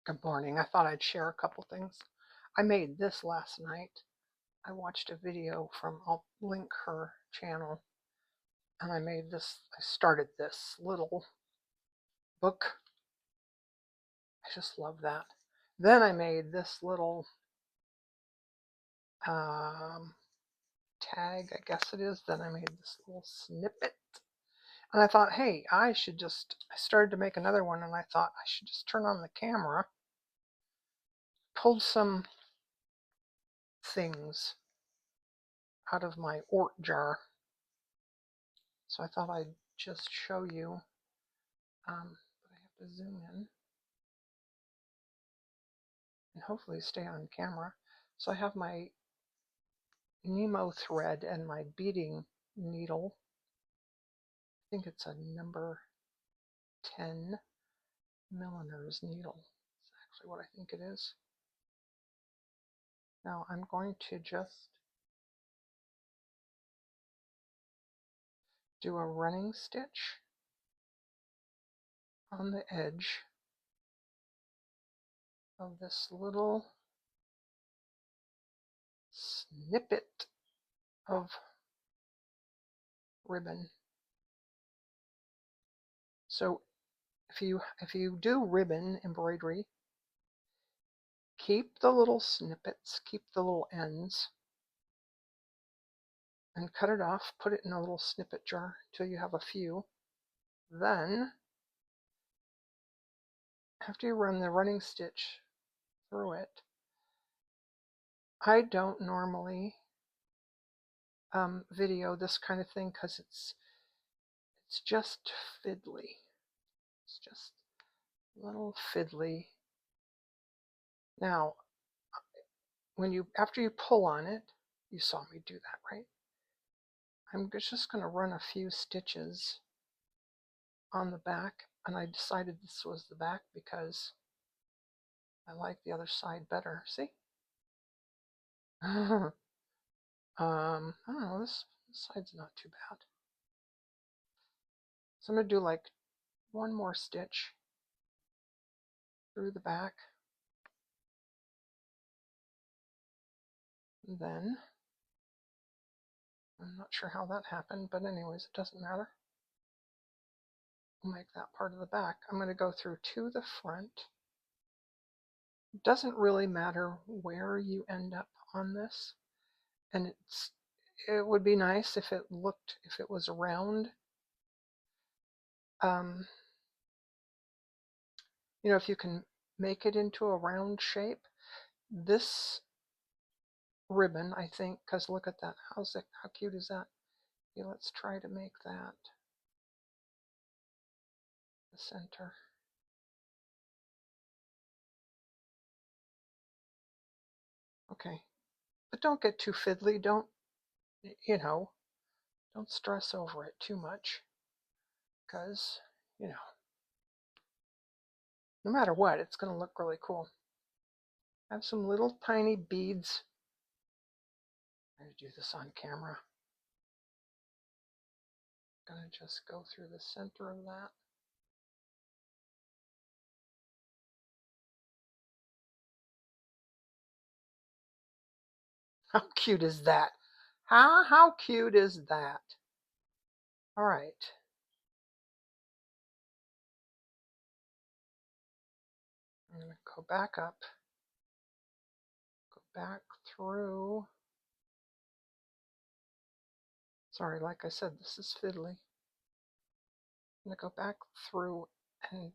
Good morning. I thought I'd share a couple things. I made this last night. I watched a video I'll link her channel, and I started this little book. I just love that. Then I made this little tag, I guess it is. Then I made this little snippet. And I thought, hey, I started to make another one, and I thought I should just turn on the camera. Pulled some things out of my Ort jar. So I thought I'd just show you, but I have to zoom in and hopefully stay on camera. So I have my Nemo thread and my beading needle. I think it's a number 10 millimeters needle. That's actually what I think it is. Now I'm going to just do a running stitch on the edge of this little snippet of ribbon. So if you do ribbon embroidery, keep the little snippets, keep the little ends, and cut it off, put it in a little snippet jar until you have a few. Then, after you run the running stitch through it, I don't normally video this kind of thing because it's just fiddly. It's just a little fiddly. Now, after you pull on it, you saw me do that, right? I'm just going to run a few stitches on the back, and I decided this was the back because I like the other side better. See? I don't know, this side's not too bad. So I'm going to do like one more stitch through the back. And then, I'm not sure how that happened, but anyways, it doesn't matter. We'll make that part of the back. I'm going to go through to the front. It doesn't really matter where you end up on this. And it would be nice if it was round. If you can make it into a round shape. This ribbon, I think, because look at that. How cute is that? Okay, let's try to make that the center. Okay, but don't get too fiddly. Don't stress over it too much, because no matter what, it's going to look really cool. I have some little tiny beads. I'm going to do this on camera. I'm going to just go through the center of that. How cute is that? How cute is that? All right. I'm going to go back up, go back through. Sorry, like I said, this is fiddly. I'm going to go back through and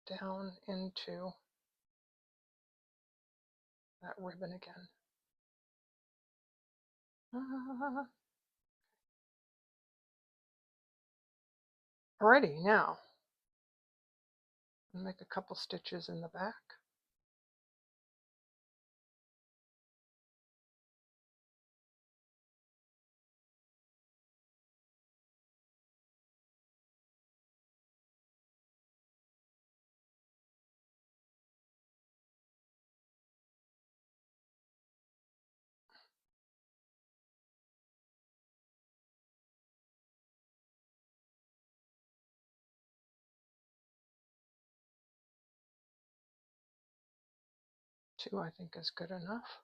down into that ribbon again. Alrighty, now I'll make a couple stitches in the back. 2 I think is good enough.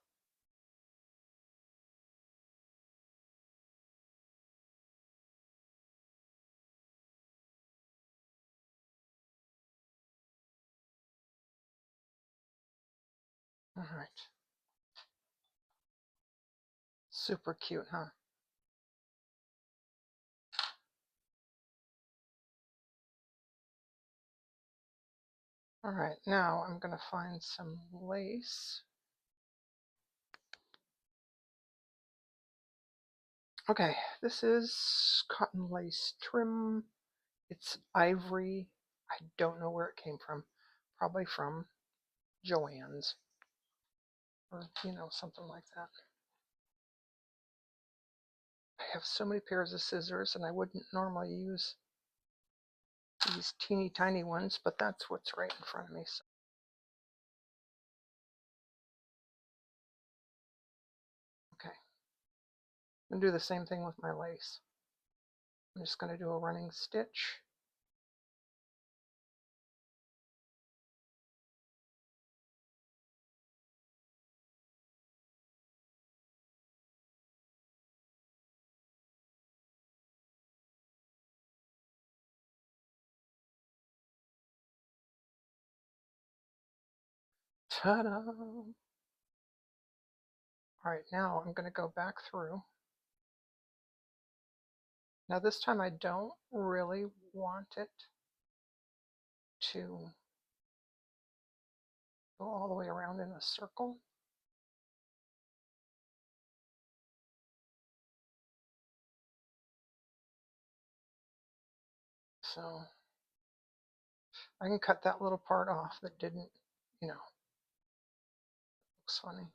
All right. Super cute, huh? All right, now I'm going to find some lace. Okay, this is cotton lace trim. It's ivory. I don't know where it came from. Probably from Joann's or, something like that. I have so many pairs of scissors and I wouldn't normally use these teeny tiny ones, but that's what's right in front of me. So. Okay, I'm going to do the same thing with my lace. I'm just going to do a running stitch. Ta-da! All right, now I'm going to go back through. Now this time I don't really want it to go all the way around in a circle. So I can cut that little part off that didn't, looks funny.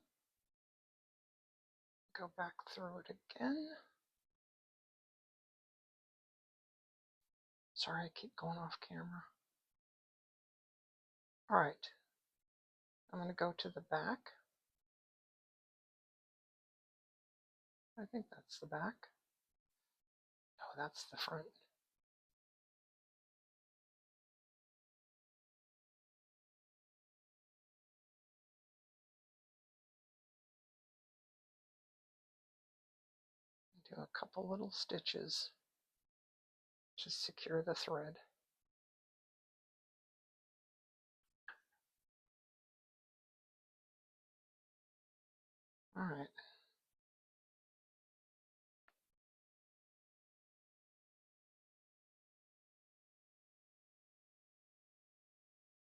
Go back through it again. Sorry, I keep going off camera. All right, I'm going to go to the back. I think that's the back. No, that's the front. Do a couple little stitches to secure the thread. All right.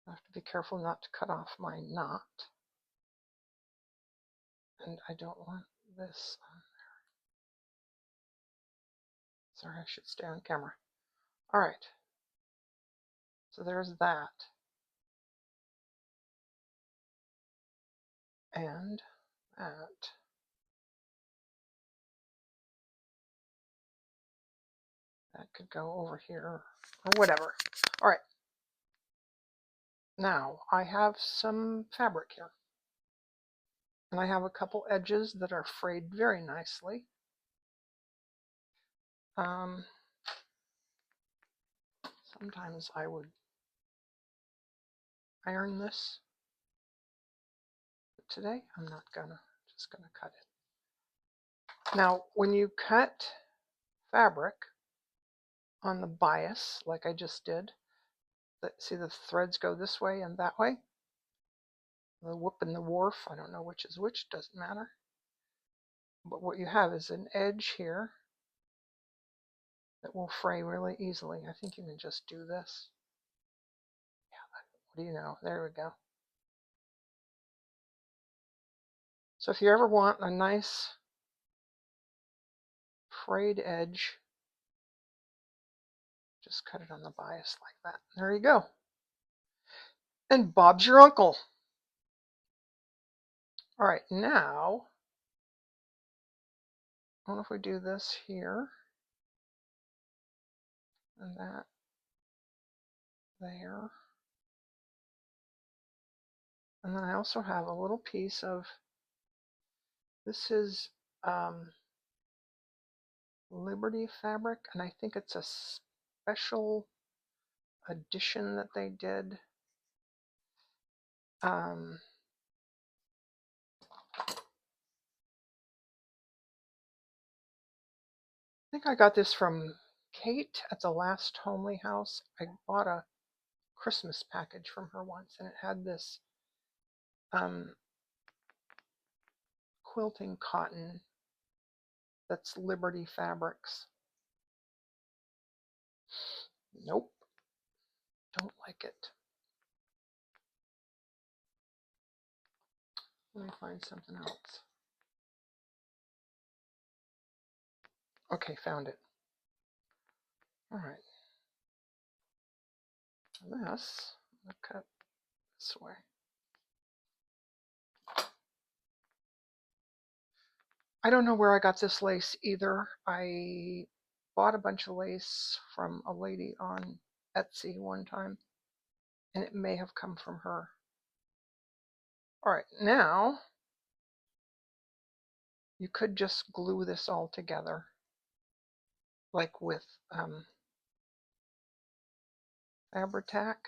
I have to be careful not to cut off my knot. And I don't want this on there. Sorry, I should stay on camera. All right. So there's that. And that. That could go over here or whatever. All right. Now I have some fabric here. And I have a couple edges that are frayed very nicely. Sometimes I would iron this. But today I'm not just gonna cut it. Now when you cut fabric on the bias, like I just did, see the threads go this way and that way? The whoop and the wharf, I don't know which is which, doesn't matter. But what you have is an edge here that will fray really easily. I think you can just do this. Yeah, what do you know? There we go. So if you ever want a nice frayed edge, just cut it on the bias like that. There you go. And Bob's your uncle. All right, now, I wonder if we do this here, and that there. And then I also have a little piece of, this is Liberty fabric, and I think it's a special edition that they did. think I got this from Kate at the last Homely House. I bought a Christmas package from her once, and it had this quilting cotton that's Liberty Fabrics. Nope, don't like it. Let me find something else. Okay, found it. All right. This, I'm going to cut this way. I don't know where I got this lace either. I bought a bunch of lace from a lady on Etsy one time, and it may have come from her. All right, now you could just glue this all together, like with Fabri-Tac.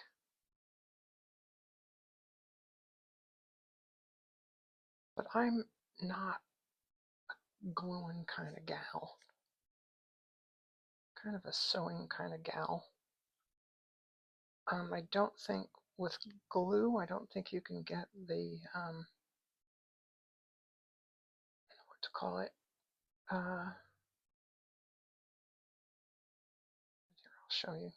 But I'm not a gluing kind of gal. Kind of a sewing kind of gal. I don't think with glue, I don't think you can get the, what to call it, here, I'll show you.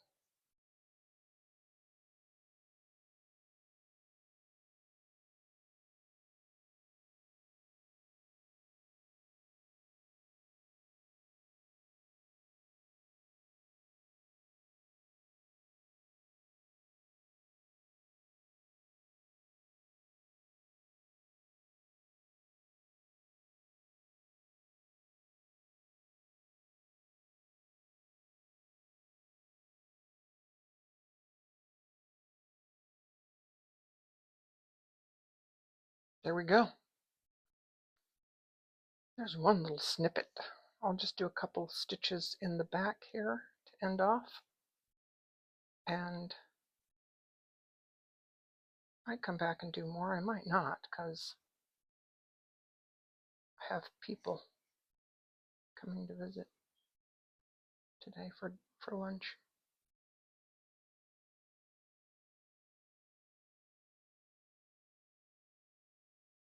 There we go. There's one little snippet. I'll just do a couple stitches in the back here to end off. And I might come back and do more. I might not, because I have people coming to visit today for lunch.